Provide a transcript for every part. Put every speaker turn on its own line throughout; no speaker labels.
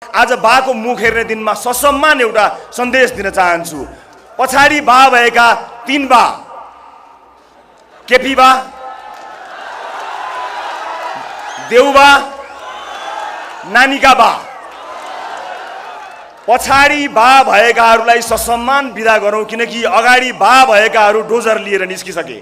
आज बाको मुख हेर्ने दिनमा ससम्मान एउटा सन्देश दिन चाहन्छु। पछाडि बा भएका 3 बा, केपी बा, देउबा, नानीका बा, पछाडि बा भएकाहरूलाई ससम्मान बिदा गरौँ, किनकि अगाडि बा भएकाहरू डोजर लिएर निस्किसके।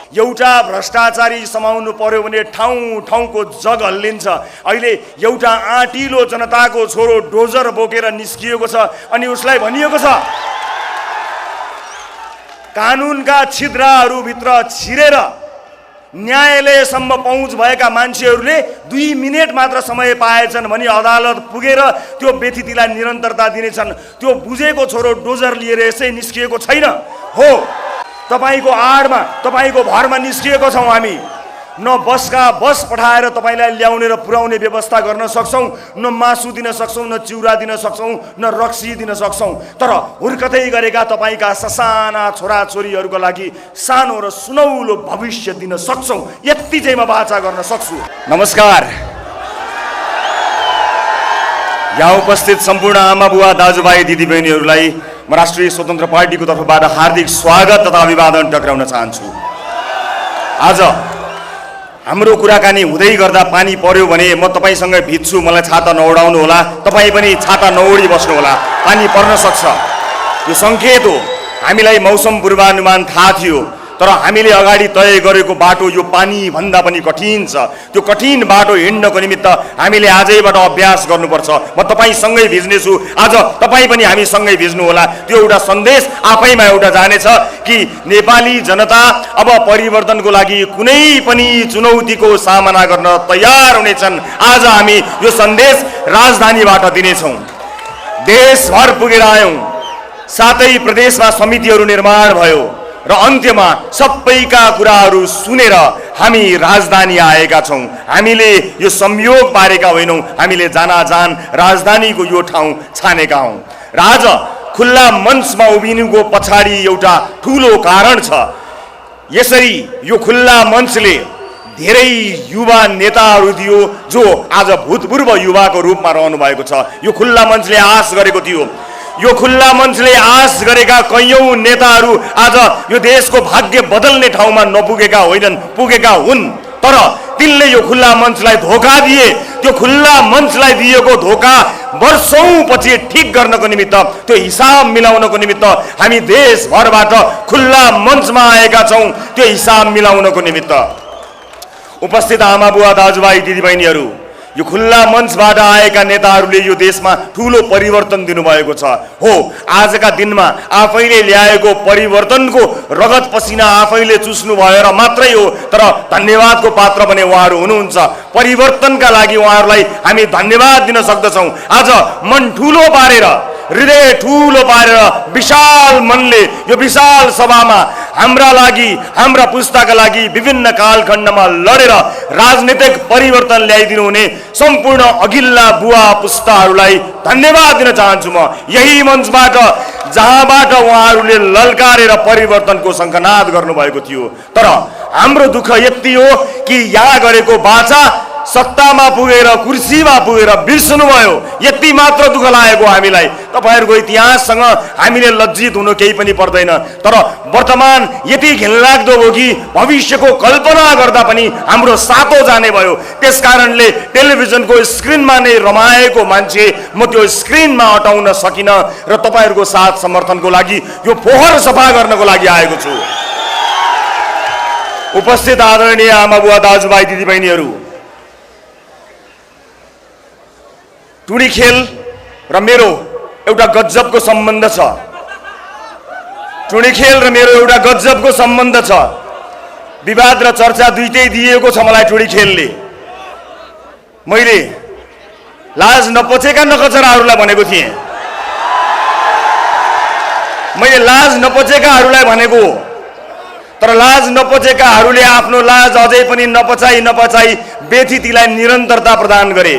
एउटा भ्रष्टाचारी समाउनु पर्यो भने ठाउँ ठाउँको जग हल्लिन्छ। अहिले एउटा आँटिलो जनताको छोरो डोजर बोकेर निस्किएको छ अनि उसलाई भनिएको छ कानुनका छिद्रहरूभित्र छिरेर न्यायालयसम्म पहुँच भएका मान्छेहरूले 2 मिनेट मात्र समय पाएछन् भने अदालत पुगेर त्यो व्यतिथिलाई निरन्तरता दिनेछन्। त्यो बुझेको छोरो डोजर लिएर यसै निस्किएको छैन हो। तपाईको आडमा तपाईको भरमा निस्किएको छौँ हामी। न बसका बस पठाएर तपाईलाई ल्याउने र पुर्याउने व्यवस्था गर्न सक्छौँ, न मासु दिन सक्छौँ, न चिउरा दिन सक्छौँ, न रक्सी दिन सक्छौँ, तर हुर्कतै गरेका तपाईका ससाना छोराछोरीहरूको लागि सानो र सुनौलो भविष्य दिन सक्छौँ। यति चाहिँ म वाचा गर्न सक्छु। नमस्कार। यहाँ उपस्थित सम्पूर्ण आमा बुवा दाजुभाइ दिदीबहिनीहरूलाई म राष्ट्रिय स्वतन्त्र पार्टीको तर्फबाट हार्दिक स्वागत तथा अभिवादन टक्राउन चाहन्छु। आज हाम्रो कुराकानी हुँदै गर्दा पानी पर्यो भने म तपाईसँग भिज्छु, मलाई छाता नउडाउनु होला, तपाईँ पनि छाता नउडी बस्नु होला, पानी पर्न सक्छ। यो सङ्केत हो। हामीलाई मौसम पूर्वानुमान थाहा थियो, तर हामीले अगाडि तय गरेको बाटो यो पानी भन्दा पनि कठिन छ। त्यो कठिन बाटो हिँड्नको निमित्त हामीले आजैबाट अभ्यास गर्नुपर्छ। म तपाईसँगै भिज्नेछु, आज तपाईँ पनि हामीसँगै भिज्नु होला। त्यो एउटा सन्देश आफैमा एउटा जानेछ कि नेपाली जनता अब परिवर्तनको लागि कुनै पनि चुनौतीको सामना गर्न तयार हुनेछन्। आज हामी यो सन्देश राजधानीबाट दिनेछौँ। देशभर पुगेर आयौँ, सातै प्रदेशमा समितिहरू निर्माण भयो र अन्त्यमा सबैका कुराहरू सुनेर हामी राजधानी आएका छौँ। हामीले यो संयोग पारेका होइनौँ, हामीले जानाजान राजधानीको यो ठाउँ छानेका हौँ। र आज खुल्ला मञ्चमा उभिनुको पछाडि एउटा ठुलो कारण छ। यसरी यो खुल्ला मञ्चले धेरै युवा नेताहरू दियो जो आज भूतपूर्व युवाको रूपमा रहनु भएको छ। यो खुल्ला मञ्चले आश गरेको थियो। यो खुल्ला मञ्चले आश गरेका कैयौं नेताहरू आज यो देशको भाग्य बदल्ने ठाउँमा नपुगेका होइनन्, पुगेका हुन्। तर तिनले यो खुल्ला मञ्चलाई धोका दिए। त्यो खुल्ला मञ्चलाई दिएको धोका वर्षौंपछि ठिक गर्नको निमित्त, त्यो हिसाब मिलाउनको निमित्त हामी देशभरबाट खुल्ला मञ्चमा आएका छौँ। त्यो हिसाब मिलाउनको निमित्त उपस्थित आमा बुवा दाजुभाइ दिदीबहिनीहरू, यो खुल्ला मञ्चबाट आएका नेताहरूले यो देशमा ठुलो परिवर्तन दिनुभएको छ। हो, आजका दिनमा आफैले ल्याएको परिवर्तनको रगत पसिना आफैले चुस्नु भएर मात्रै हो, तर धन्यवादको पात्र भने उहाँहरू हुनुहुन्छ। परिवर्तनका लागि उहाँहरूलाई हामी धन्यवाद दिन सक्दछौँ। आज मन ठुलो पारेर, हृदय ठुलो पारेर विशाल मनले यो विशाल सभामा हाम्रा लागि, हाम्रा पुस्ताका लागि विभिन्न कालखण्डमा लडेर राजनीतिक परिवर्तन ल्याइदिनु हुने सम्पूर्ण अघिल्ला बुवा पुस्ताहरूलाई धन्यवाद दिन चाहन्छु। म यही मञ्चबाट जहाँबाट उहाँहरूले ललकारेर परिवर्तनको शङ्खनाद गर्नुभएको थियो। तर हाम्रो दुःख यति हो कि यहाँ गरेको बाचा सत्तामा पुगेर, कुर्सीमा पुगेर बिर्सनुभयो। यति मात्र दुःख लागेको हामीलाई। तपाईहरूको इतिहाससँग हामीले लज्जित हुनु केही पनि पर्दैन, तर वर्तमान यति घिनलाग्दो हो कि भविष्यको कल्पना गर्दा पनि हाम्रो सातो जाने भयो। त्यसकारणले टेलिभिजनको स्क्रिनमा नै रमाएको मान्छे म त्यो स्क्रिनमा हटाउन सकिन र तपाईहरूको साथ समर्थनको लागि यो फोहर सफा गर्नको लागि आएको छु। उपस्थित आदरणीय आमा बुवा दाजुभाइ दिदीबहिनीहरू, टुडी खेल र मेरो एउटा गजबको सम्बन्ध छ। टुडी खेल र मेरो एउटा गजबको सम्बन्ध छ। विवाद र चर्चा दुईटै दिएको छ मलाई टुडी खेलले। मैले लाज नपचेका नकचराहरूलाई भनेको थिएँ। मैले लाज नपचेकाहरूलाई भनेको, तर लाज नपचेकाहरूले आफ्नो लाज अझै पनि नपचाई व्यतिथिलाई निरन्तरता प्रदान गरे।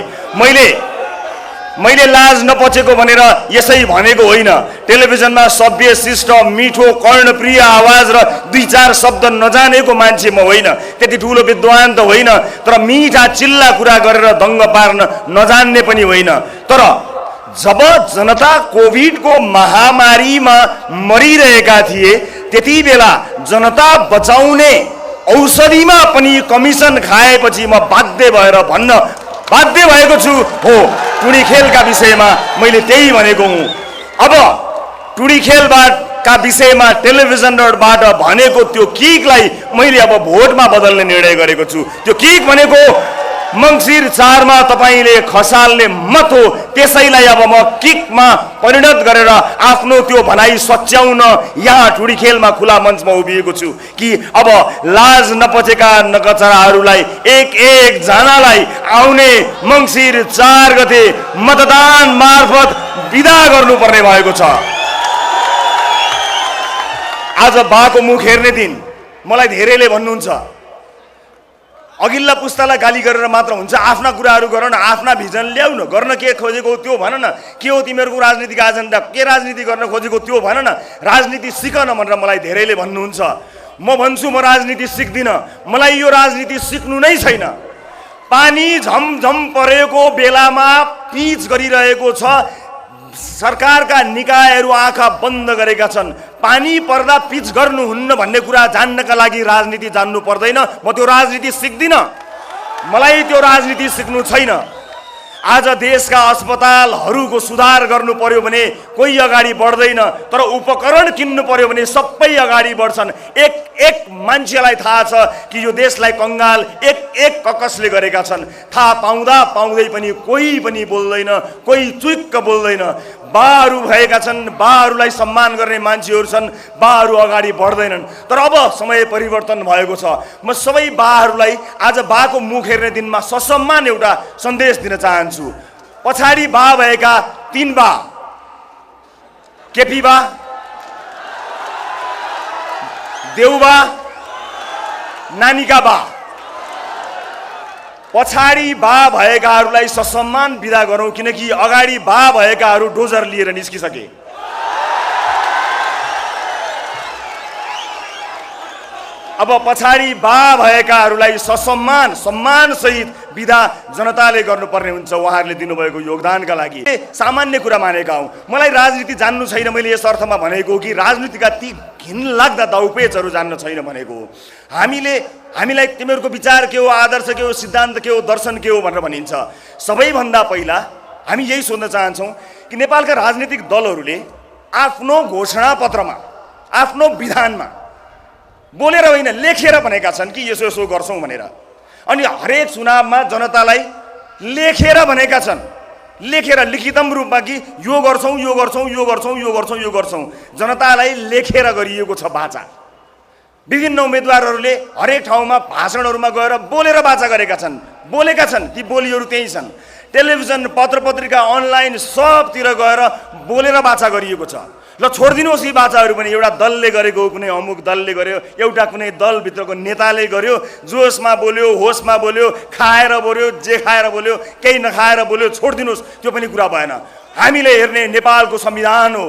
मैले लाज नपचेको भनेर यसै भनेको होइन। टेलिभिजनमा सभ्य शिष्ट मिठो कर्णप्रिय आवाज र 2-4 शब्द नजानेको मान्छे म होइन, त्यति ठुलो विद्वान त होइन, तर मिठा चिल्ला कुरा गरेर दङ्ग पार्न नजान्ने पनि होइन। तर जब जनता कोभिडको महामारीमा मरिरहेका थिए त्यति बेला जनता बचाउने औषधिमा पनि कमिसन खाएपछि म बाध्य भएर भन्न बाध्य भएको छु। हो, टुडी खेलका विषयमा मैले त्यही भनेको हुँ। अब टुडी खेलका विषयमा टेलिभिजनबाट भनेको त्यो किकलाई मैले अब भोटमा बदल्ने निर्णय गरेको छु। त्यो किक भनेको मङ्सिर 4 मा तपाईले खसाल्ने मत हो, त्यसैलाई अब म किकमा परिणत गरेर आफ्नो त्यो भनाइ सच्याउन यहाँ टुडी खेलमा खुला मञ्चमा उभिएको छु कि अब लाज नपचेका नकचराहरूलाई एक जनालाई आउने मङ्सिर 4 गते मतदान मार्फत विदा गर्नुपर्ने भएको छ। आज बाको मुख हेर्ने दिन। मलाई धेरैले भन्नुहुन्छ अघिल्ला पुस्तालाई गाली गरेर मात्र हुन्छ, आफ्ना कुराहरू गर न, आफ्ना भिजन ल्याउ न, गर्न के खोजेको त्यो भन न, के हो तिमीहरूको राजनीतिक एजेन्डा, के राजनीति गर्न खोजेको त्यो भन न, राजनीति सिक न भनेर मलाई धेरैले भन्नुहुन्छ। म भन्छु म राजनीति सिक्दिनँ, मलाई यो राजनीति सिक्नु नै छैन। पानी झमझम परेको बेलामा पिच गरिरहेको छ, सरकारका निकायहरू आँखा बन्द गरेका छन्। पानी पर्दा पिच गर्नुहुन्न भन्ने कुरा जान्नका लागि राजनीति जान्नु पर्दैन। म त्यो राजनीति सिक्दिनँ, मलाई त्यो राजनीति सिक्नु छैन। आज देशका अस्पतालहरूको सुधार गर्नु पर्यो भने कोही अगाडि बढ्दैन, तर उपकरण किन्नु पर्यो भने सबै अगाडि बढ्छन्। एक मान्छेलाई थाहा छ कि यो देशलाई कंगाल एक ककसले गरेका छन्। थाहा पाउँदै पनि कोही पनि बोल्दैन, कोही चुइक्क बोल्दैन। बाहरू भएका छन्, बाहरूलाई सम्मान गर्ने मान्छेहरू छन्, बाहरू अगाडि बढ्दैनन्। तर अब समय परिवर्तन भएको छ। म सबै बाहरूलाई आज बाको मुख हेर्ने दिनमा ससम्मान एउटा सन्देश दिन चाहन्छु। पछाडि बा भएका 3 बा, केपी बा, देउबा, नानीका बा, पछाडि बा भएकाहरूलाई ससम्मान बिदा गरौँ, किनकि अगाडि बा भएकाहरू डोजर लिएर निस्किसके। अब पछाडि बा भएकाहरूलाई ससम्मान सम्मान सहित बिदा जनताले गर्नुपर्ने हुन्छ उहाँहरूले दिनुभएको योगदानका लागि। सामान्य कुरा मानेका हौँ। मलाई राजनीति जान्नु छैन, मैले यस अर्थमा भनेको कि राजनीतिका ती घिनलाग्दा दाउपेचहरू जान्न छैन भनेको। हामीलाई तिमीहरूको विचार के हो, आदर्श के हो, सिद्धान्त के हो, दर्शन के हो भनेर भनिन्छ। सबैभन्दा पहिला हामी यही सोध्न चाहन्छौँ कि नेपालका राजनीतिक दलहरूले आफ्नो घोषणा पत्रमा, आफ्नो विधानमा बोलेर होइन लेखेर भनेका छन् कि यसो यसो गर्छौँ भनेर। अनि हरेक चुनावमा जनतालाई लेखेर भनेका छन्, लेखेर लिखितम रूपमा कि यो गर्छौँ यो गर्छौँ यो गर्छौँ यो गर्छौँ यो गर्छौँ। जनतालाई लेखेर गरिएको छ बाचा। विभिन्न उम्मेदवारहरूले हरेक ठाउँमा भाषणहरूमा गएर बोलेर बाचा गरेका छन्, बोलेका छन्। ती बोलीहरू त्यही छन्। टेलिभिजन, पत्र पत्रिका, अनलाइन सबतिर गएर बोलेर बाचा गरिएको छ। ल छोडिदिनुहोस् यी बाचाहरू पनि। एउटा दलले गरेको, कुनै अमुक दलले गर्यो, एउटा कुनै दलभित्रको नेताले गर्यो, जोसमा बोल्यो, होसमा बोल्यो, खाएर बोल्यो, जे खाएर बोल्यो, केही नखाएर बोल्यो, छोडिदिनुहोस्, त्यो पनि कुरा भएन। हामीले हेर्ने नेपालको संविधान हो।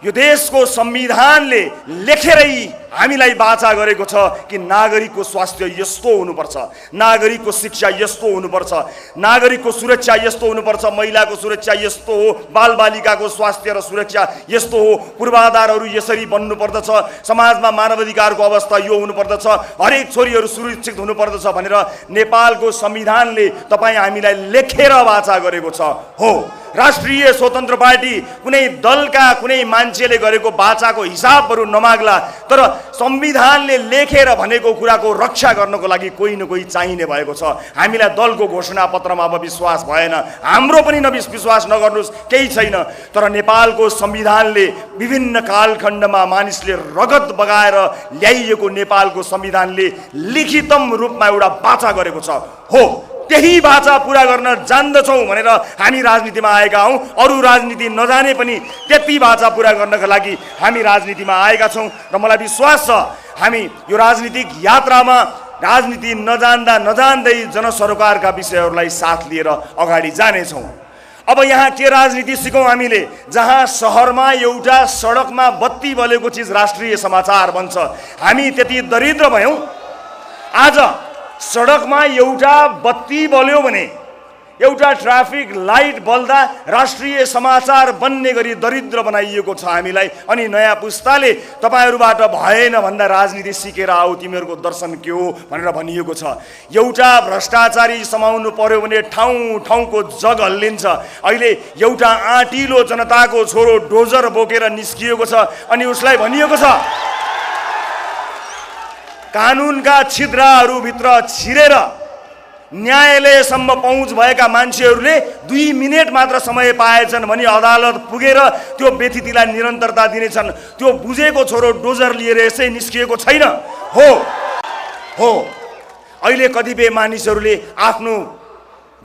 यो देशको संविधानले लेखेरै हामीलाई बाचा गरेको छ कि नागरिकको स्वास्थ्य यस्तो हुनुपर्छ, नागरिकको शिक्षा यस्तो हुनुपर्छ, नागरिकको सुरक्षा यस्तो हुनुपर्छ, महिलाको सुरक्षा यस्तो हो, बालबालिकाको स्वास्थ्य र सुरक्षा यस्तो हो, पूर्वाधारहरू यसरी बन्नुपर्दछ, समाजमा मानवाधिकारको अवस्था यो हुनुपर्दछ, हरेक छोरीहरू सुरक्षित हुनुपर्दछ भनेर नेपालको संविधानले तपाईँ हामीलाई लेखेर बाचा गरेको छ। हो, राष्ट्रिय स्वतन्त्र पार्टी कुनै दलका कुनै मान्छेले गरेको बाचाको हिसाबहरू नमाग्ला, तर संविधानले लेखेर भनेको कुराको रक्षा गर्नको लागि कोही न कोही चाहिने भएको छ। हामीलाई दलको घोषणा पत्रमा अब विश्वास भएन, हाम्रो पनि विश्वास नगर्नुहोस्, केही छैन। तर नेपालको संविधानले विभिन्न कालखण्डमा मानिसले रगत बगाएर ल्याइएको नेपालको संविधानले लिखितम रूपमा एउटा बाचा गरेको छ। हो, त्यही बाचा पूरा गर्न जान्दछौँ भनेर हामी राजनीतिमा आएका हौँ। अरू राजनीति नजाने पनि त्यति बाचा पूरा गर्नका लागि हामी राजनीतिमा आएका छौँ र मलाई विश्वास छ हामी यो राजनीतिक यात्रामा राजनीति नजान्दै जनसरोकारका विषयहरूलाई साथ लिएर अगाडि जानेछौँ। अब यहाँ के राजनीति सिकौँ हामीले, जहाँ सहरमा एउटा सडकमा बत्ती बलेको चिज राष्ट्रिय समाचार बन्छ। हामी त्यति दरिद्र भयौँ। आज सडकमा एउटा बत्ती बल्यो भने, एउटा ट्राफिक लाइट बल्दा राष्ट्रिय समाचार बन्ने गरी दरिद्र बनाइएको छ हामीलाई। अनि नयाँ पुस्ताले तपाईहरुबाट भएन भन्दा राजनीति सिकेर आऊ, तिमीहरूको दर्शन के हो भनेर भनिएको छ। एउटा भ्रष्टाचारी समाउनु पर्यो भने ठाउँ ठाउँको जग हल्लिन्छ। अहिले एउटा आँटिलो जनताको छोरो डोजर बोकेर निस्किएको छ अनि उसलाई भनिएको छ कानुनका छिद्राहरूभित्र छिरेर न्यायालयसम्म पहुँच भएका मान्छेहरूले 2 मिनेट मात्र समय पाएछन् भने अदालत पुगेर त्यो व्यतिथिलाई निरन्तरता दिनेछन्। त्यो बुझेको छोरो डोजर लिएर यसै निस्किएको छैन। हो अहिले कतिपय मानिसहरूले आफ्नो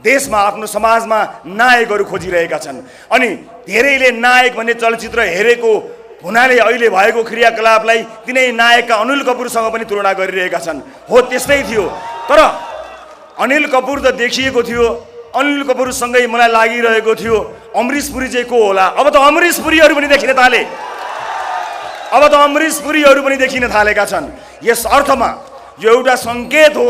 देशमा, आफ्नो समाजमा नायकहरू खोजिरहेका छन् अनि धेरैले नायक भन्ने चलचित्र हेरेको हुनाले अहिले भएको क्रियाकलापलाई तिनै नायकका अनिल कपुरसँग पनि तुलना गरिरहेका छन्। हो, त्यस्तै थियो। तर अनिल कपुर त देखिएको थियो, अनिल कपुरसँगै मलाई लागिरहेको थियो अमरीश पुरी चाहिँ को होला। अब त अमरीश पुरीहरू पनि देखिन थाले, देखिन थालेका छन्। यस अर्थमा यो एउटा सङ्केत हो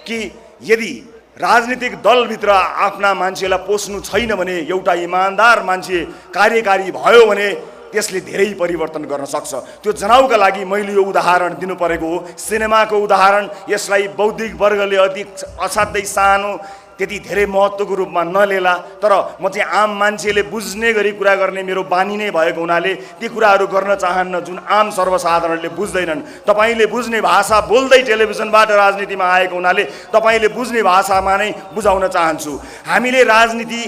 कि यदि राजनीतिक दलभित्र आफ्ना मान्छेलाई पोस्नु छैन भने, एउटा इमान्दार मान्छे कार्यकारी भयो भने त्यसले धेरै परिवर्तन गर्न सक्छ। त्यो जनाउका लागि मैले यो उदाहरण दिनु परेको हो, सिनेमाको उदाहरण। यसलाई बौद्धिक वर्गले अति असाध्यै सानो, त्यति धेरै महत्त्वको रूपमा नलेला। तर म चाहिँ आम मान्छेले बुझ्ने गरी कुरा गर्ने मेरो बानी नै भएको हुनाले ती कुराहरू गर्न चाहन्न जुन आम सर्वसाधारणले बुझ्दैनन्। तपाईले बुझ्ने भाषा बोल्दै टेलिभिजनबाट राजनीतिमा आएको हुनाले तपाईले बुझ्ने भाषामा नै बुझाउन चाहन्छु। हामीले राजनीति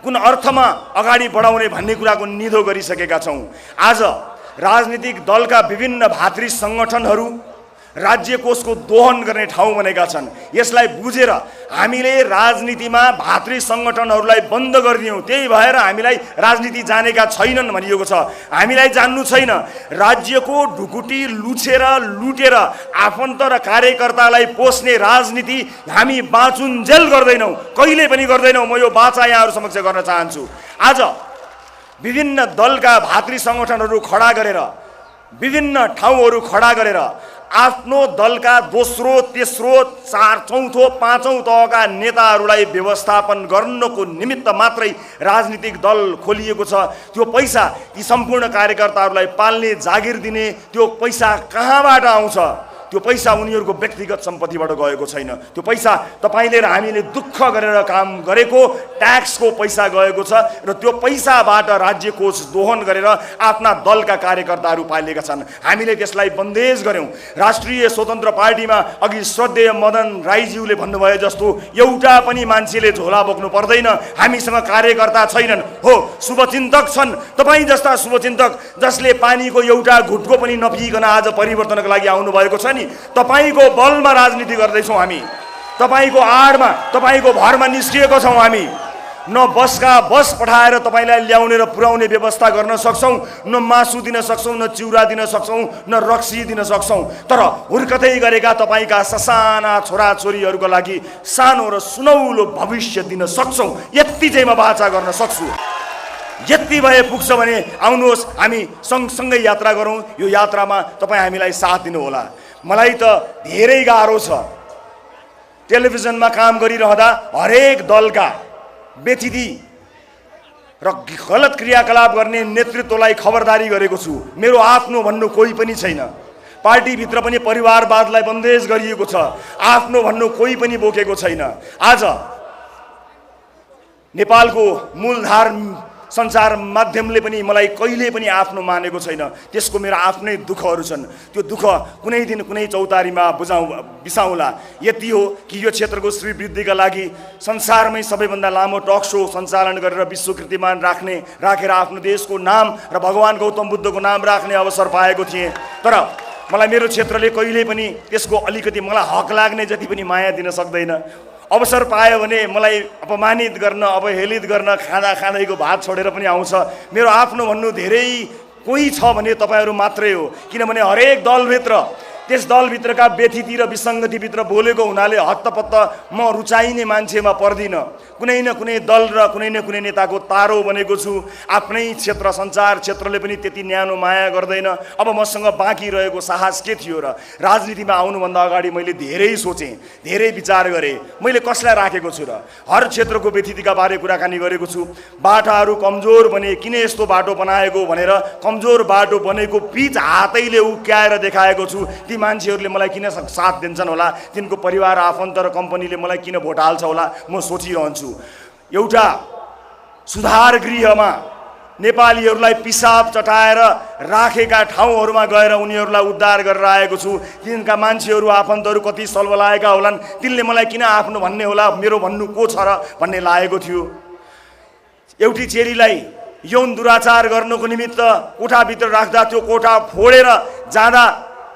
कुन अर्थमा अगाडि बढाउने भन्ने कुराको निधो गरिसकेका छौँ। आज राजनीतिक दलका विभिन्न भातृ सङ्गठनहरू राज्य कोषको दोहन गर्ने ठाउँ बनेका छन्। यसलाई बुझेर हामीले राजनीतिमा भातृ सङ्गठनहरूलाई बन्द गरिदियौँ। त्यही भएर हामीलाई राजनीति जानेका छैनन् भनिएको छ। हामीलाई जान्नु छैन। राज्यको ढुकुटी लुटेर आफन्त र कार्यकर्तालाई पोस्ने राजनीति हामी बाँचुन्जेल गर्दैनौँ, कहिले पनि गर्दैनौँ। म यो बाचा यहाँहरू समक्ष गर्न चाहन्छु। आज विभिन्न दलका भातृ सङ्गठनहरू खडा गरेर, विभिन्न ठाउँहरू खडा गरेर आफ्नो दलका दोस्रो, तेस्रो, चौथो, पाँचौं तहका नेताहरूलाई व्यवस्थापन गर्नको निमित्त मात्रै राजनीतिक दल खोलिएको छ। त्यो पैसा ती सम्पूर्ण कार्यकर्ताहरूलाई पाल्ने, जागिर दिने त्यो पैसा कहाँबाट आउँछ? त्यो पैसा उनीहरूको व्यक्तिगत सम्पत्तिबाट गएको छैन। त्यो पैसा तपाईले र हामीले दुःख गरेर काम गरेको ट्याक्सको पैसा गएको छ र त्यो पैसाबाट राज्य कोष दोहन गरेर आफ्ना दलका कार्यकर्ताहरू पालिएका छन्। हामीले त्यसलाई बन्देज गर्यौं। राष्ट्रिय स्वतन्त्र पार्टीमा अघि श्रद्धेय मदन राईज्यूले भन्नुभयो जस्तो एउटा पनि मान्छेले झोला बोक्नु पर्दैन, हामीसँग कार्यकर्ता छैनन्। हो, शुभचिन्तक छन्, तपाईँ जस्ता शुभचिन्तक जसले पानीको एउटा घुटको पनि नपिइकन आज परिवर्तनको लागि आउनु भएको छ नि। तपाईको बलमा राजनीति गर्दैछौँ हामी, तपाईको आडमा, तपाईको भरमा निस्किएको छौँ हामी। न बसका बस पठाएर तपाईलाई ल्याउने र पुर्याउने व्यवस्था गर्न सक्छौँ, न मासु दिन सक्छौँ, न चिउरा दिन सक्छौँ, न रक्सी दिन सक्छौँ। तर हुर्कतै गरेका तपाईका ससाना छोराछोरीहरूको लागि सानो र सुनौलो भविष्य दिन सक्छौँ। यति चाहिँ म बाचा गर्न सक्छु। यति भए पुग्छ भने आउनुहोस् हामी सँगसँगै यात्रा गरौँ। यो यात्रामा तपाईँ हामीलाई साथ दिनुहोला। मलाई त धेरै गाह्रो छ। टेलिभिजनमा काम गरिरहँदा हरेक दलका व्यतिथि र गलत क्रियाकलाप गर्ने नेतृत्वलाई खबरदारी गरेको छु। मेरो आफ्नो भन्नु कोही पनि छैन। पार्टीभित्र पनि परिवारवादलाई बन्देज गरिएको छ। आफ्नो भन्नु कोही पनि बोकेको छैन। आज नेपालको मूलधार सञ्चार माध्यमले पनि मलाई कहिले पनि आफ्नो मानेको छैन। त्यसको मेरो आफ्नै दुःखहरू छन्। त्यो दुःख कुनै दिन कुनै चौतारीमा बिसाउँला। यति हो कि यो क्षेत्रको श्रीवृद्धिका लागि संसारमै सबैभन्दा लामो टक सो सञ्चालन गरेर विश्व कीर्तिमान राखेर आफ्नो देशको नाम र भगवान गौतम बुद्धको नाम राख्ने अवसर पाएको थिएँ। तर मलाई मेरो क्षेत्रले कहिले पनि त्यसको अलिकति मलाई हक लाग्ने जति पनि माया दिन सक्दैन। अवसर पायो भने मलाई अपमानित गर्न, अवहेलित गर्न खाँदैको भात छोडेर पनि आउँछ। मेरो आफ्नो भन्नु धेरै कोही छ भने तपाईहरू मात्रै हो। किनभने हरेक दलभित्र त्यस दलभित्रका व्यथिति र विसङ्गतिभित्र बोलेको हुनाले हत्तपत्त म रुचाइने मान्छेमा पर्दिनँ। कुनै न कुनै दल र कुनै न कुनै नेताको तारो बनेको छु। आफ्नै क्षेत्र सञ्चार क्षेत्रले पनि त्यति न्यानो माया गर्दैन। अब मसँग बाँकी रहेको साहस के थियो र? राजनीतिमा आउनुभन्दा अगाडि मैले धेरै सोचेँ, धेरै विचार गरेँ। मैले कसलाई राखेको छु र? हर क्षेत्रको व्यथितिका बारे कुराकानी गरेको छु। बाटाहरू कमजोर बने, किन यस्तो बाटो बनाएको भनेर कमजोर बाटो बनेको पिच हातैले उक्याएर देखाएको छु। ती मान्छेहरूले मलाई किन साथ दिन्छन् होला? तिनको परिवार आफन्त र कम्पनीले मलाई किन भोट हाल्छ होला? म सोचिरहन्छु। एउटा सुधार गृहमा नेपालीहरूलाई पिसाब चटाएर राखेका ठाउँहरूमा गएर उनीहरूलाई उद्धार गरेर आएको छु। तिनका मान्छेहरू आफन्तहरू कति सल्बलाएका होलान्, तिनले मलाई किन आफ्नो भन्ने होला, मेरो भन्नु को छ र भन्ने लागेको थियो। एउटी चेलीलाई यौन दुराचार गर्नको निमित्त कोठाभित्र राख्दा त्यो कोठा फोडेर जाँदा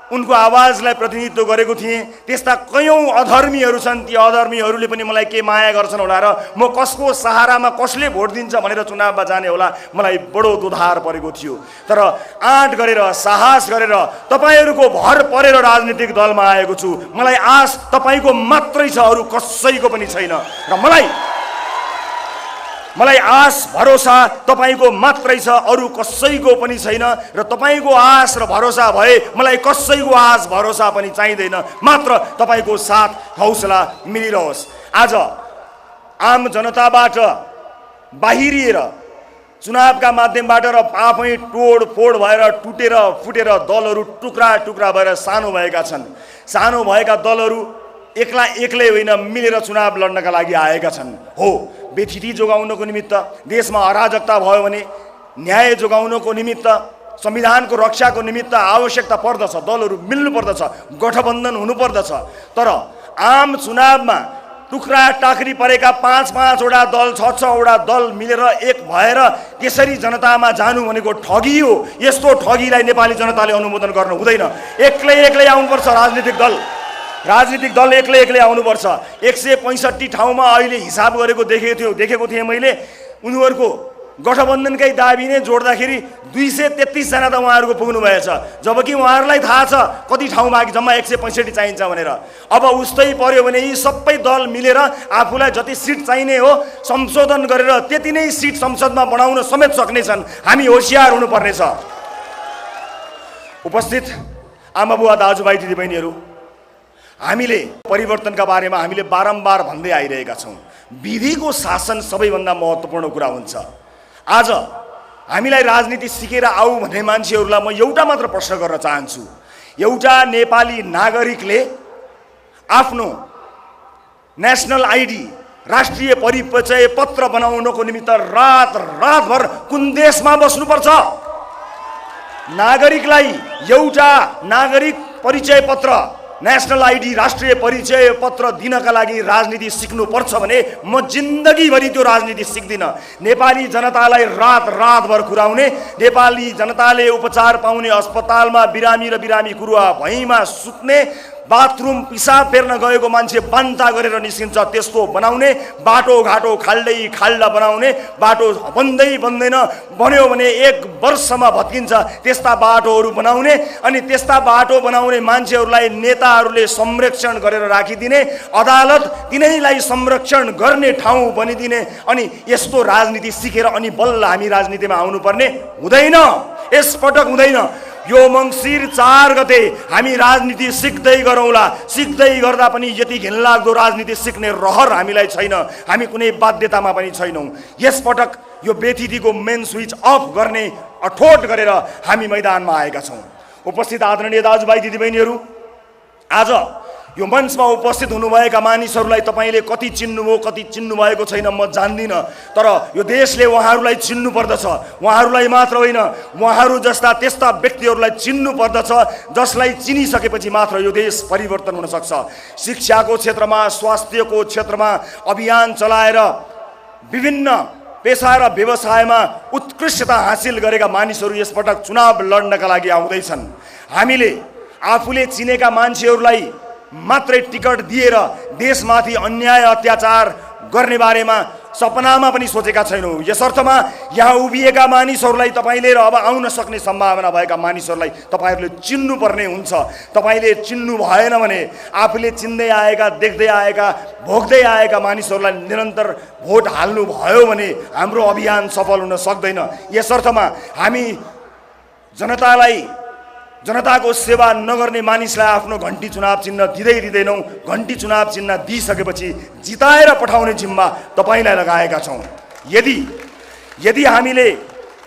उनको आवाजलाई प्रतिनिधित्व गरेको थिएँ। त्यस्ता कयौँ अधर्मीहरू छन्। ती अधर्मीहरूले पनि मलाई के माया गर्छन् होला र म कसको सहारामा कसले भोट दिन्छ भनेर चुनावमा जाने होला, मलाई बडो दुधार परेको थियो। तर आँट गरेर साहस गरेर तपाईँहरूको भर परेर राजनीतिक दलमा आएको छु। मलाई आश तपाईँको मात्रै छ, अरू कसैको पनि छैन। र मलाई आश भरोसा तपाईँको मात्रै छ, अरू कसैको पनि छैन। र तपाईँको आश र भरोसा भए मलाई कसैको आश भरोसा पनि चाहिँदैन। मात्र तपाईँको साथ हौसला मिलिरहोस्। आज आम जनताबाट बाहिरिएर चुनावका माध्यमबाट र आफै तोडफोड भएर टुटेर फुटेर दलहरू टुक्रा टुक्रा भएर सानो भएका छन्। सानो भएका दलहरू एक्लै होइन, मिलेर चुनाव लड्नका लागि आएका छन्। हो, व्यथिति जोगाउनको निमित्त, देशमा अराजकता भयो भने न्याय जोगाउनको निमित्त, संविधानको रक्षाको निमित्त आवश्यकता पर्दछ। दलहरू मिल्नु पर्दछ, गठबन्धन हुनुपर्दछ। तर आम चुनावमा टुक्रा टाक्री परेका 5-5वटा दल, 6-6वटा दल मिलेर एक भएर त्यसरी जनतामा जानु भनेको ठगी हो। यस्तो ठगीलाई नेपाली जनताले अनुमोदन गर्नु हुँदैन। एक्लै आउनुपर्छ राजनीतिक दल एक्लै आउनुपर्छ। 165 ठाउँमा अहिले हिसाब गरेको देखेको थिएँ मैले। उनीहरूको गठबन्धनकै दाबी नै जोड्दाखेरि 233 जना त उहाँहरूको पुग्नु भएछ, जबकि उहाँहरूलाई थाहा छ कति ठाउँ बाँकी, जम्मा 165 चाहिन्छ भनेर। अब उस्तै पर्यो भने यी सबै दल मिलेर आफूलाई जति सिट चाहिने हो संशोधन गरेर त्यति नै सिट संसदमा बढाउन समेत सक्नेछन्। हामी होसियार हुनुपर्नेछ। उपस्थित आमाबुवा दाजुभाइ दिदीबहिनीहरू, हामीले परिवर्तनका बारेमा हामीले बारम्बार भन्दै आइरहेका छौँ। विधिको शासन सबैभन्दा महत्त्वपूर्ण कुरा हुन्छ। आज हामीलाई राजनीति सिकेर आऊ भन्ने मान्छेहरूलाई म एउटा मात्र प्रश्न गर्न चाहन्छु। एउटा नेपाली नागरिकले आफ्नो नेसनल आइडी, राष्ट्रिय परिचय पत्र बनाउनको निमित्त रातभर कुन देशमा बस्नुपर्छ? नागरिकलाई एउटा नागरिक परिचय पत्र, नेसनल आइडी, राष्ट्रिय परिचय पत्र दिनका लागि राजनीति सिक्नुपर्छ भने म जिन्दगीभरि त्यो राजनीति सिक्दिनँ। नेपाली जनतालाई रातभर कुराउने, नेपाली जनताले उपचार पाउने अस्पतालमा बिरामी र बिरामी गुरुवा भैँमा सुत्ने, बाथरुम पिसाब फेर्न गएको मान्छे बान्ता गरेर निस्किन्छ त्यस्तो बनाउने, बाटोघाटो खाल्डा बनाउने, बाटो बन्दैन भन्यो भने 1 वर्षमा भत्किन्छ त्यस्ता बाटोहरू बनाउने, अनि त्यस्ता बाटो बनाउने मान्छेहरूलाई नेताहरूले संरक्षण गरेर राखिदिने, अदालत तिनैलाई संरक्षण गर्ने ठाउँ बनिदिने। अनि यस्तो राजनीति सिकेर अनि बल्ल हामी राजनीतिमा आउनुपर्ने हुँदैन। यसपटक हुँदैन। यो मङ्सिर 4 गते हामी राजनीति सिक्दै गरौँला। सिक्दै गर्दा पनि यति घिनलाग्दो राजनीति सिक्ने रहर हामीलाई छैन। हामी कुनै बाध्यतामा पनि छैनौँ। यसपटक यो व्यथितिको मेन स्विच अफ गर्ने अठोट गरेर हामी मैदानमा आएका छौँ। उपस्थित आदरणीय दाजुभाइ दिदीबहिनीहरू, आज यो मञ्चमा उपस्थित हुनुभएका मानिसहरूलाई तपाईँले कति चिन्नुभयो कति चिन्नु भएको छैन म जान्दिनँ, तर यो देशले उहाँहरूलाई चिन्नु पर्दछ। उहाँहरूलाई मात्र होइन, उहाँहरू जस्ता त्यस्ता व्यक्तिहरूलाई चिन्नु पर्दछ जसलाई चिनिसकेपछि मात्र यो देश परिवर्तन हुन सक्छ। शिक्षाको क्षेत्रमा, स्वास्थ्यको क्षेत्रमा अभियान चलाएर विभिन्न पेसा र व्यवसायमा उत्कृष्टता हासिल गरेका मानिसहरू यसपटक चुनाव लड्नका लागि आउँदैछन्। हामीले आफूले चिनेका मान्छेहरूलाई मात्रै टिकट दिएर देशमाथि अन्याय अत्याचार गर्ने बारेमा सपनामा पनि सोचेका छैनौँ। यसर्थमा यहाँ उभिएका मानिसहरूलाई तपाईँले र अब आउन सक्ने सम्भावना भएका मानिसहरूलाई तपाईँहरूले चिन्नुपर्ने हुन्छ। तपाईँले चिन्नु भएन भने आफूले चिन्दै आएका, देख्दै आएका, भोग्दै आएका मानिसहरूलाई निरन्तर भोट हाल्नु भयो भने हाम्रो अभियान सफल हुन सक्दैन। यसर्थमा हामी जनताको सेवा नगर्ने मानिसलाई आफ्नो घन्टी चुनाव चिन्ह दिँदैनौँ। घन्टी चुनाव चिन्ह दिइसकेपछि जिताएर पठाउने जिम्मा तपाईँलाई लगाएका छौँ। यदि हामीले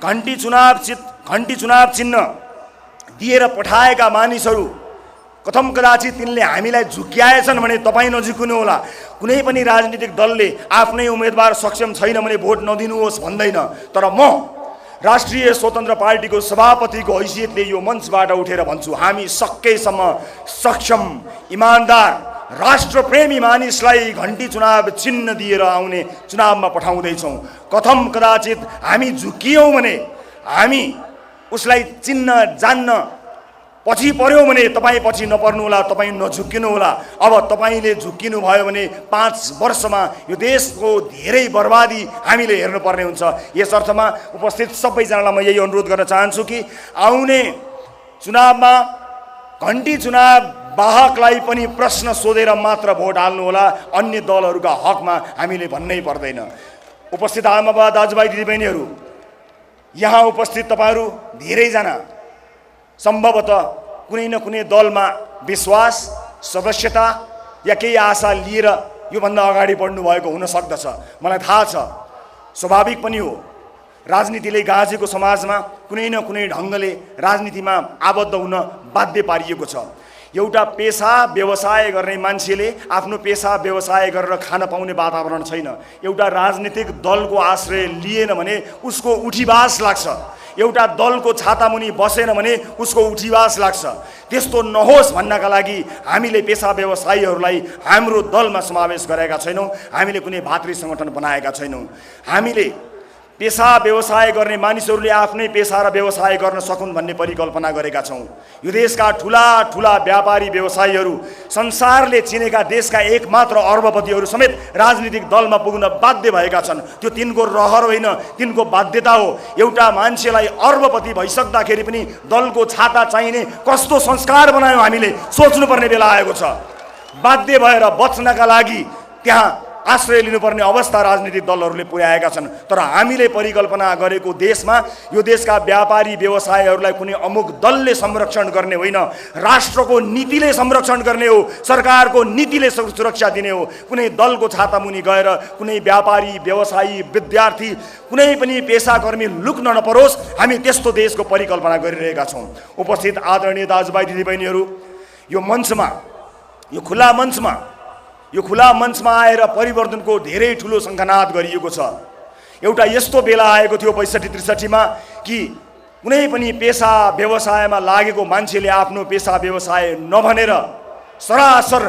घन्टी चुनाव चिन्ह दिएर पठाएका मानिसहरू कथम कदाचित तिनले हामीलाई झुक्क्याएछन् भने तपाईँ नझुक्नु होला। कुनै पनि राजनीतिक दलले आफ्नै उम्मेदवार सक्षम छैन भने भोट नदिनुहोस् भन्दैन। तर म राष्ट्रिय स्वतन्त्र पार्टीको सभापतिको हैसियतले यो मञ्चबाट उठेर भन्छु, हामी सकेसम्म सक्षम, इमान्दार, राष्ट्रप्रेमी मानिसलाई घन्टी चुनाव चिन्ह दिएर आउने चुनावमा पठाउँदैछौँ। कथम कदाचित हामी झुकियौँ भने, हामी उसलाई चिन्न जान्न पछि पर्यो भने तपाईँ पछि नपर्नु होला, तपाईँ नझुक्किनु होला। अब तपाईँले झुक्किनु भयो भने 5 वर्षमा यो देशको धेरै बर्बादी हामीले हेर्नुपर्ने हुन्छ। यस अर्थमा उपस्थित सबैजनालाई म यही अनुरोध गर्न चाहन्छु कि आउने चुनावमा घन्टी चुनाव वाहकलाई पनि प्रश्न सोधेर मात्र भोट हाल्नु होला। अन्य दलहरूका हकमा हामीले भन्नै पर्दैन। उपस्थित आमाबा, दाजुभाइ, दिदीबहिनीहरू, यहाँ उपस्थित तपाईँहरू धेरैजना सम्भवतः कुनै न कुनै दलमा विश्वास, सदस्यता या केही आशा लिएर योभन्दा अगाडि बढ्नु भएको हुन सक्दछ। मलाई थाहा छ, स्वाभाविक पनि हो। राजनीतिले गाँजेको समाजमा कुनै न कुनै ढङ्गले राजनीतिमा आबद्ध हुन बाध्य पारिएको छ। एउटा पेसा व्यवसाय गर्ने मान्छेले आफ्नो पेसा व्यवसाय गरेर खान पाउने वातावरण छैन। एउटा राजनीतिक दलको आश्रय लिएन भने उसको उठीवास लाग्छ। एउटा दलको छातामुनि बसेन भने उसको उठीवास लाग्छ। त्यस्तो नहोस् भन्नका लागि हामीले पेसा व्यवसायीहरूलाई हाम्रो दलमा समावेश गरेका छैनौँ। हामीले कुनै भातृ सङ्गठन बनाएका छैनौँ। हामीले पेसा व्यवसाय गर्ने मानिसहरूले आफ्नै पेसा र व्यवसाय गर्न सकुन् भन्ने परिकल्पना गरेका छौँ। यो देशका ठुला ठुला व्यापारी व्यवसायीहरू, संसारले चिनेका देशका एकमात्र अर्बपतिहरू समेत राजनीतिक दलमा पुग्न बाध्य भएका छन्। त्यो तिनको रहर होइन, तिनको बाध्यता हो। एउटा मान्छेलाई अर्बपति भइसक्दाखेरि पनि दलको छाता चाहिने कस्तो संस्कार बनायौँ हामीले सोच्नुपर्ने बेला आएको छ। बाध्य भएर बच्नका लागि त्यहाँ आश्रय लिनुपर्ने अवस्था राजनीतिक दलहरूले पुर्याएका छन्। तर हामीले परिकल्पना गरेको देशमा यो देशका व्यापारी व्यवसायहरूलाई कुनै अमुक दलले संरक्षण गर्ने होइन, राष्ट्रको नीतिले संरक्षण गर्ने हो, सरकारको नीतिले सुरक्षा दिने हो। कुनै दलको छातामुनि गएर कुनै व्यापारी, व्यवसायी, विद्यार्थी, कुनै पनि पेसाकर्मी लुक्न नपरोस्, हामी त्यस्तो देशको परिकल्पना गरिरहेका छौँ। उपस्थित आदरणीय दाजुभाइ दिदीबहिनीहरू, यो मञ्चमा, यो खुला मञ्चमा आएर परिवर्तनको धेरै ठुलो शङ्खनाद गरिएको छ। एउटा यस्तो बेला आएको थियो 65-63 कि कुनै पनि पेसा व्यवसायमा लागेको मान्छेले आफ्नो पेसा व्यवसाय नभनेर सरासर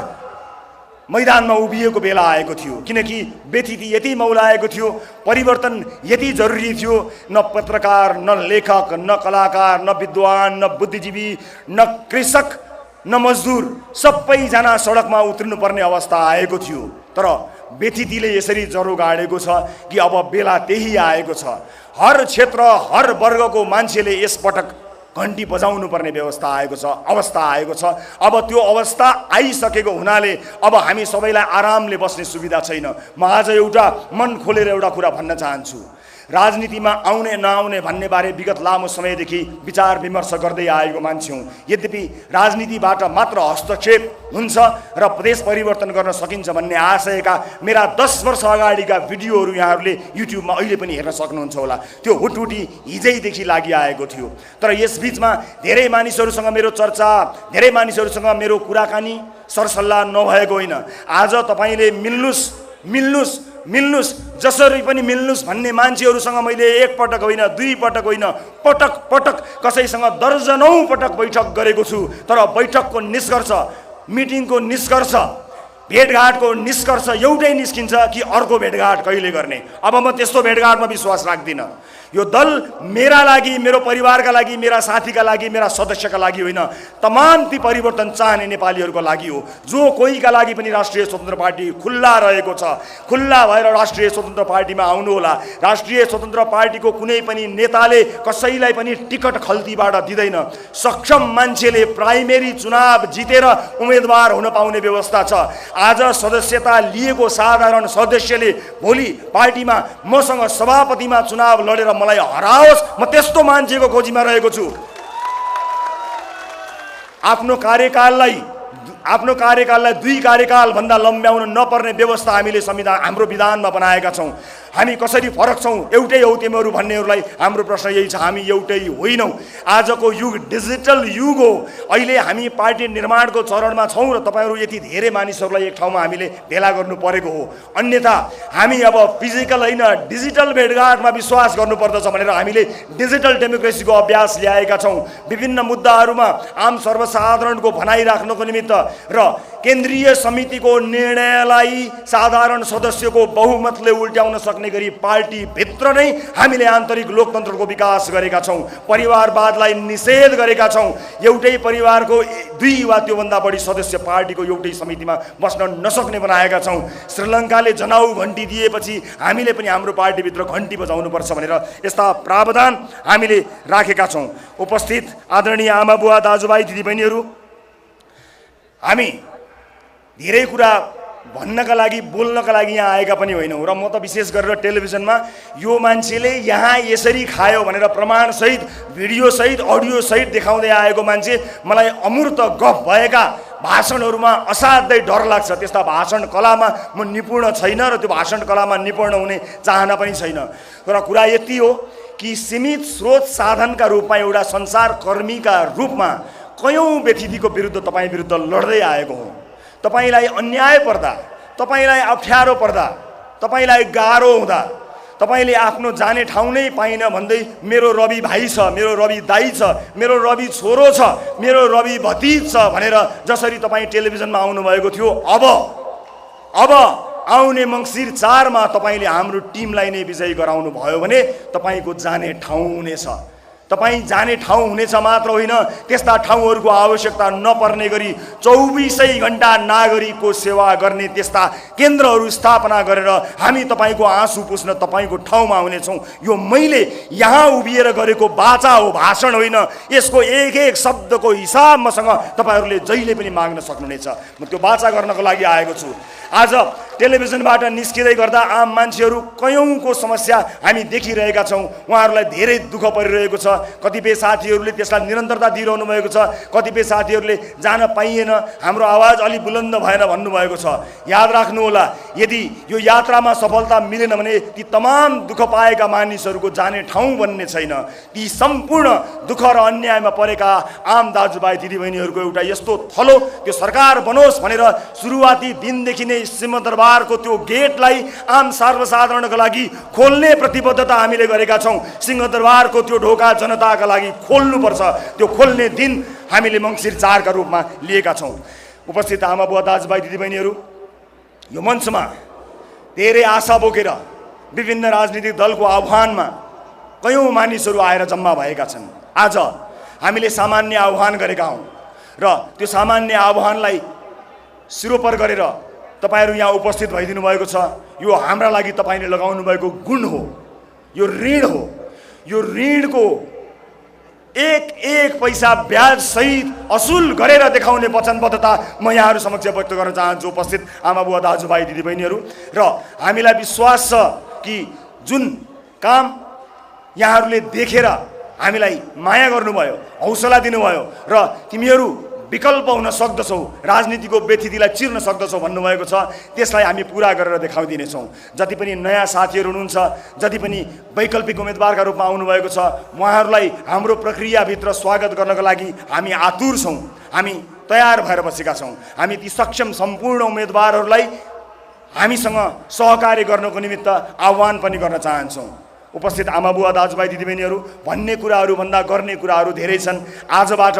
मैदानमा उभिएको बेला आएको थियो। किनकि व्यथिति यति मौलाएको थियो, परिवर्तन यति जरुरी थियो। न पत्रकार, न लेखक, न कलाकार, न विद्वान, न बुद्धिजीवी, न कृषक, न मजदुर, सबैजना सडकमा उत्रिनुपर्ने अवस्था आएको थियो। तर व्यथितिले यसरी जरो गाडेको छ कि अब बेला त्यही आएको छ। हर क्षेत्र, हर वर्गको मान्छेले यसपटक घन्टी बजाउनु पर्ने अवस्था आएको छ। अब त्यो अवस्था आइसकेको हुनाले अब हामी सबैलाई आरामले बस्ने सुविधा छैन। म आज एउटा मन खोलेर एउटा कुरा भन्न चाहन्छु। राजनीतिमा आउने नआउने भन्ने बारे विगत लामो समयदेखि विचार विमर्श गर्दै आएको मान्छे हुँ। यद्यपि राजनीतिबाट मात्र हस्तक्षेप हुन्छ र प्रदेश परिवर्तन गर्न सकिन्छ भन्ने आशयका मेरा 10 वर्ष अगाडिका भिडियोहरू यहाँहरूले युट्युबमा अहिले पनि हेर्न सक्नुहुन्छ होला। त्यो हुटहुटी हिजैदेखि लागिआएको थियो। तर यसबीचमा धेरै मानिसहरूसँग मेरो चर्चा, धेरै मानिसहरूसँग मेरो कुराकानी, सरसल्लाह नभएको होइन। आज तपाईँले मिल्नुस्, जसरी पनि मिल्नुस् भन्ने मान्छेहरूसँग मैले एक पटक होइन, 2 पटक होइन, पटक पटक कसैसँग दर्जनौं पटक बैठक गरेको छु। तर बैठकको निष्कर्ष, मिटिङको निष्कर्ष, भेटघाटको निष्कर्ष एउटै निस्किन्छ कि अर्को भेटघाट कहिले गर्ने। अब म त्यस्तो भेटघाटमा विश्वास राख्दिनँ। यो दल मेरा लागि, मेरो परिवारका लागि, मेरा साथीका लागि, मेरा सदस्यका लागि होइन, तमाम ती परिवर्तन चाहने नेपालीहरूको लागि हो। जो कोहीका लागि पनि राष्ट्रिय स्वतन्त्र पार्टी खुल्ला रहेको छ, खुल्ला भएर राष्ट्रिय स्वतन्त्र पार्टीमा आउनुहोला। राष्ट्रिय स्वतन्त्र पार्टीको कुनै पनि नेताले कसैलाई पनि टिकट खल्तीबाट दिँदैन। सक्षम मान्छेले प्राइमेरी चुनाव जितेर उम्मेदवार हुन पाउने व्यवस्था छ। आज सदस्यता लिएको साधारण सदस्यले भोलि पार्टीमा मसँग सभापतिमा चुनाव लडेर मलाई हराओस्, म त्यस्तो मान्छेको खोजीमा रहेको छु। आफ्नो कार्यकाललाई 2 कार्यकालभन्दा लम्ब्याउन नपर्ने व्यवस्था हामीले हाम्रो विधानमा बनाएका छौँ। हामी कसरी फरक छौँ, एउटै हौ तिमीहरू भन्नेहरूलाई हाम्रो प्रश्न यही छ, हामी एउटै होइनौँ। आजको युग डिजिटल युग हो। अहिले हामी पार्टी निर्माणको चरणमा छौँ र तपाईँहरू यति धेरै मानिसहरूलाई एक ठाउँमा हामीले भेला गर्नु परेको हो। अन्यथा हामी अब फिजिकल होइन डिजिटल भेटघाटमा विश्वास गर्नुपर्दछ भनेर हामीले डिजिटल डेमोक्रेसीको अभ्यास ल्याएका छौँ। विभिन्न मुद्दाहरूमा आम सर्वसाधारणको भनाइ राख्नको निमित्त र केन्द्रीय समितिको निर्णयलाई साधारण सदस्यको बहुमतले उल्ट्याउन सक्ने गरी पार्टी भित्र नै हामीले आन्तरिक लोकतन्त्रको विकास गरेका छौँ। परिवारवादलाई निषेध गरेका छौँ। एउटै परिवारको 2 वा त्योभन्दा बढी सदस्य पार्टीको एउटै समितिमा बस्न नसक्ने बनाएका छौँ। श्रीलङ्काले जनाउ घन्टी दिएपछि हामीले पनि हाम्रो पार्टीभित्र घन्टी बजाउनुपर्छ भनेर यस्ता प्रावधान हामीले राखेका छौँ। उपस्थित आदरणीय आमा बुवा दाजुभाइ दिदीबहिनीहरू, हामी धेरै कुरा भन्नका लागि बोल्नका लागि यहाँ आएका पनि होइनौँ र म त विशेष गरेर टेलिभिजनमा यो मान्छेले यहाँ यसरी खायो भनेर प्रमाणसहित, भिडियोसहित, अडियोसहित देखाउँदै आएको मान्छे मलाई अमूर्त गफ भएका भाषणहरूमा असाध्यै डर लाग्छ। त्यस्ता भाषण कलामा म निपुण छैन र त्यो भाषण कलामा निपुण हुने चाहना पनि छैन। तर कुरा यति हो कि सीमित स्रोत साधनका रूपमा एउटा संसारकर्मीका रूपमा कयौँ व्यतिथिको विरुद्ध तपाईँ विरुद्ध लड्दै आएको हो। तपाईलाई अन्याय पर्दा, तपाईलाई अप्ठ्यारो पर्दा, तपाईलाई गाह्रो हुँदा, तपाईले आफ्नो जाने ठाउँ नै पाइन भन्दै मेरो रवि भाइ छ, मेरो रवि दाइ छ, मेरो रवि छोरो छ, मेरो रवि भतिज छ भनेर जसरी तपाईँ टेलिभिजनमा आउनुभएको थियो, अब आउने मङ्सिर 4 मा तपाईले हाम्रो टिमलाई नै विजयी गराउनु भयो भने तपाईको जाने ठाउँ हुनेछ। तपाईँ जाने ठाउँ हुनेछ मात्र होइन, त्यस्ता ठाउँहरूको आवश्यकता नपर्ने गरी 24 घण्टा नागरिकको सेवा गर्ने त्यस्ता केन्द्रहरू स्थापना गरेर हामी तपाईँको आँसु पुस्न तपाईँको ठाउँमा हुनेछौँ। यो मैले यहाँ उभिएर गरेको वाचा हो, भाषण होइन। यसको एक एक शब्दको हिसाब मसँग तपाईँहरूले जहिले पनि माग्न सक्नुहुनेछ। म त्यो वाचा गर्नको लागि आएको छु। आज टेलिभिजनबाट निस्किँदै गर्दा आम मान्छेहरू कयौँको समस्या हामी देखिरहेका छौँ। उहाँहरूलाई धेरै दुःख परिरहेको छ। कतिपय साथीहरूले त्यसलाई निरन्तरता दिइरहनु भएको छ, कतिपय साथीहरूले जान पाइएन, हाम्रो आवाज अलि बुलन्द भएन भन्नुभएको छ। याद राख्नुहोला, यदि यो यात्रामा सफलता मिलेन भने ती तमाम दुःख पाएका मानिसहरूको जाने ठाउँ बन्ने छैन। ती सम्पूर्ण दुःख र अन्यायमा परेका आम दाजुभाइ दिदीबहिनीहरूको एउटा यस्तो थलो, त्यो सरकार बनोस् भनेर सुरुवाती दिनदेखि नै सिंहदरबारको त्यो गेटलाई आम सर्वसाधारणका लागि खोल्ने प्रतिबद्धता हामीले गरेका छौँ। सिंहदरबारको त्यो ढोका जनताका लागि खोल्नुपर्छ। त्यो खोल्ने दिन हामीले मङ्सिर 4 का रूपमा लिएका छौँ। उपस्थित आमा बुवा दाजुभाइ दिदीबहिनीहरू, यो मञ्चमा धेरै आशा बोकेर विभिन्न राजनीतिक दलको आह्वानमा कयौँ मानिसहरू आएर जम्मा भएका छन्। आज हामीले सामान्य आह्वान गरेका हौँ र त्यो सामान्य आह्वानलाई सिरोपर गरेर तपाईहरू यहाँ उपस्थित भइदिनु भएको छ। यो हाम्रा लागि तपाईले लगाउनु भएको गुण हो, यो ऋण हो। यो ऋणको एक पैसा ब्याज सहित असुल गरेर देखाउने वचनबद्धता म यहाँहरू समक्ष व्यक्त गर्न चाहन्छु। उपस्थित आमा बुवा दाजुभाइ दिदीबहिनीहरू, र हामीलाई विश्वास छ कि जुन काम यहाँहरूले देखेर हामीलाई माया गर्नुभयो, हौसला दिनुभयो र तिमीहरू विकल्प हुन सक्दछौ, राजनीतिको व्यथितिलाई चिर्न सक्दछौ भन्नुभएको छ, त्यसलाई हामी पुरा गरेर देखाइदिनेछौँ। जति पनि नयाँ साथीहरू हुनुहुन्छ, जति पनि वैकल्पिक उम्मेदवारका रूपमा आउनुभएको छ, उहाँहरूलाई हाम्रो प्रक्रियाभित्र स्वागत गर्नको लागि हामी आतुर छौँ, हामी तयार भएर बसेका छौँ। हामी ती सक्षम सम्पूर्ण उम्मेदवारहरूलाई हामीसँग सहकार्य गर्नको निमित्त आह्वान पनि गर्न चाहन्छौँ। उपस्थित आमा बुवा दाजुभाइ दिदीबहिनीहरू, भन्ने कुराहरू भन्दा गर्ने कुराहरू धेरै छन्। आजबाट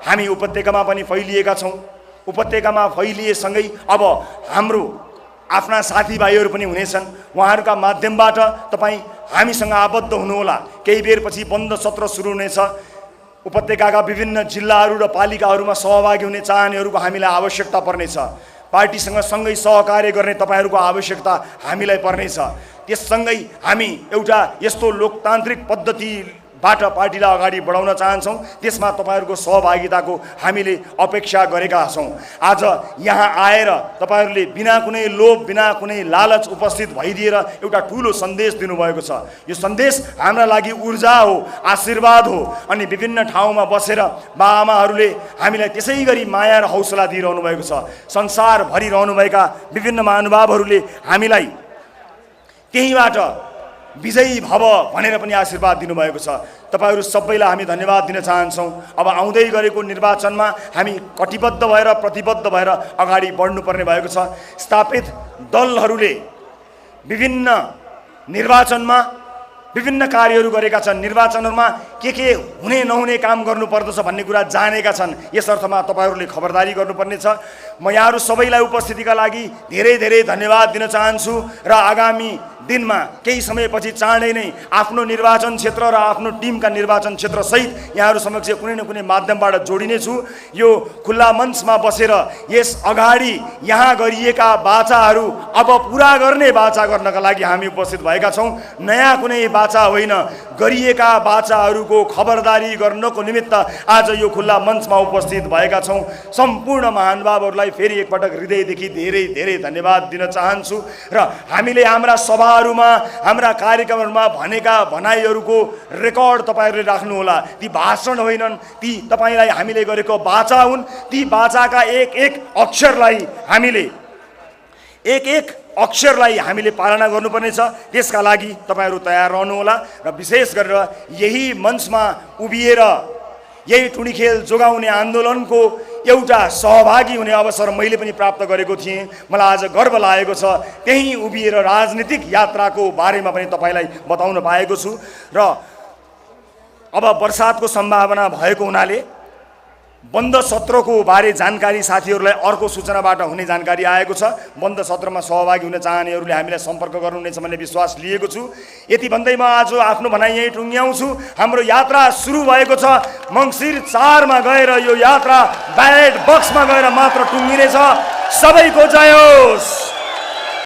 हामी उपत्यकामा पनि फैलिएका छौँ। उपत्यकामा फैलिएसँगै अब हाम्रो आफ्ना साथीभाइहरू पनि हुनेछन्, उहाँहरूका माध्यमबाट तपाईँ हामीसँग आबद्ध हुनुहोला। केही बेरपछि बन्द सत्र सुरु हुनेछ। उपत्यकाका विभिन्न जिल्लाहरू र पालिकाहरूमा सहभागी हुने चाहनेहरूको हामीलाई आवश्यकता पर्नेछ। पार्टीसँग सँगै सहकार्य गर्ने तपाईँहरूको आवश्यकता हामीलाई पर्नेछ। त्यससँगै हामी एउटा यस्तो लोकतान्त्रिक पद्धतिबाट पार्टीलाई अगाडि बढाउन चाहन्छौँ, त्यसमा तपाईँहरूको सहभागिताको हामीले अपेक्षा गरेका छौँ। आज यहाँ आएर तपाईँहरूले बिना कुनै लोभ, बिना कुनै लालच उपस्थित भइदिएर एउटा ठुलो सन्देश दिनुभएको छ। यो सन्देश हाम्रा लागि ऊर्जा हो, आशीर्वाद हो। अनि विभिन्न ठाउँमा बसेर बाआमाहरूले हामीलाई त्यसै गरी माया र हौसला दिइरहनु भएको छ। संसारभरि रहनुभएका विभिन्न महानुभावहरूले हामीलाई त्यहीबाट विजयी भव भनेर पनि आशीर्वाद दिनुभएको छ। तपाईहरू सबैलाई हामी धन्यवाद दिन चाहन्छौँ। अब आउँदै गरेको निर्वाचनमा हामी कटिबद्ध भएर प्रतिबद्ध भएर अगाडि बढ्नुपर्ने भएको छ। स्थापित दलहरूले विभिन्न निर्वाचनमा विभिन्न कार्यहरू गरेका छन्। निर्वाचनहरूमा के हुने नहुने काम गर्नुपर्दछ भन्ने कुरा जानेका छन्। यस अर्थमा तपाईँहरूले खबरदारी गर्नुपर्ने छ। म यहाँहरू सबैलाई उपस्थितिका लागि धेरै धेरै धन्यवाद दिन चाहन्छु र आगामी दिनमा केही समयपछि चाँडै नै आफ्नो निर्वाचन क्षेत्र र आफ्नो टिमका निर्वाचन क्षेत्र सहित यहाँहरू समक्ष कुनै न कुनै माध्यमबाट जोडिनेछु। यो खुल्ला मञ्चमा बसेर यस अगाडि यहाँ गरिएका बाचाहरू अब पुरा गर्ने बाचा गर्नका लागि हामी उपस्थित भएका छौँ। नयाँ कुनै बाचा होइन, गरिएका बाचाहरूको खबरदारी गर्नको निमित्त आज यो खुल्ला मञ्चमा उपस्थित भएका छौँ। सम्पूर्ण महानुभावहरूलाई फेरि एकपटक हृदयदेखि धेरै धेरै धन्यवाद दिन चाहन्छु। र हामीले हाम्रा सभाहरूमा, हाम्रा कार्यक्रमहरूमा भनेका भनाइहरूको रेकर्ड तपाईँहरूले राख्नुहोला। ती भाषण होइनन्, ती तपाईँलाई हामीले गरेको बाचा हुन्। ती बाचाका एक एक अक्षरलाई हामीले पालना गर्नुपर्नेछ। त्यसका लागि तपाईँहरू तयार रहनुहोला। र विशेष गरेर यही मञ्चमा उभिएर यही टुँडीखेल जोगाउने आन्दोलनको एउटा सहभागी हुने अवसर मैले पनि प्राप्त गरेको थिएँ। मलाई आज गर्व लागेको छ। त्यहीँ उभिएर राजनीतिक यात्राको बारेमा पनि तपाईँलाई बताउन पाएको छु। र अब बर्सातको सम्भावना भएको हुनाले बन्द सत्रको बारे जानकारी साथीहरूलाई अर्को सूचनाबाट हुने जानकारी आएको छ। बन्द सत्रमा सहभागी हुन चाहनेहरूले हामीलाई सम्पर्क गर्नुहुनेछ भन्ने विश्वास लिएको छु। यति भन्दै म आज आफ्नो भनाइ यहीँ टुङ्ग्याउँछु। हाम्रो यात्रा सुरु भएको छ। मङ्सिर 4 मा गएर यो यात्रा ब्यालेट बक्समा गएर मात्र टुङ्गिनेछ। सबैको जय होस्।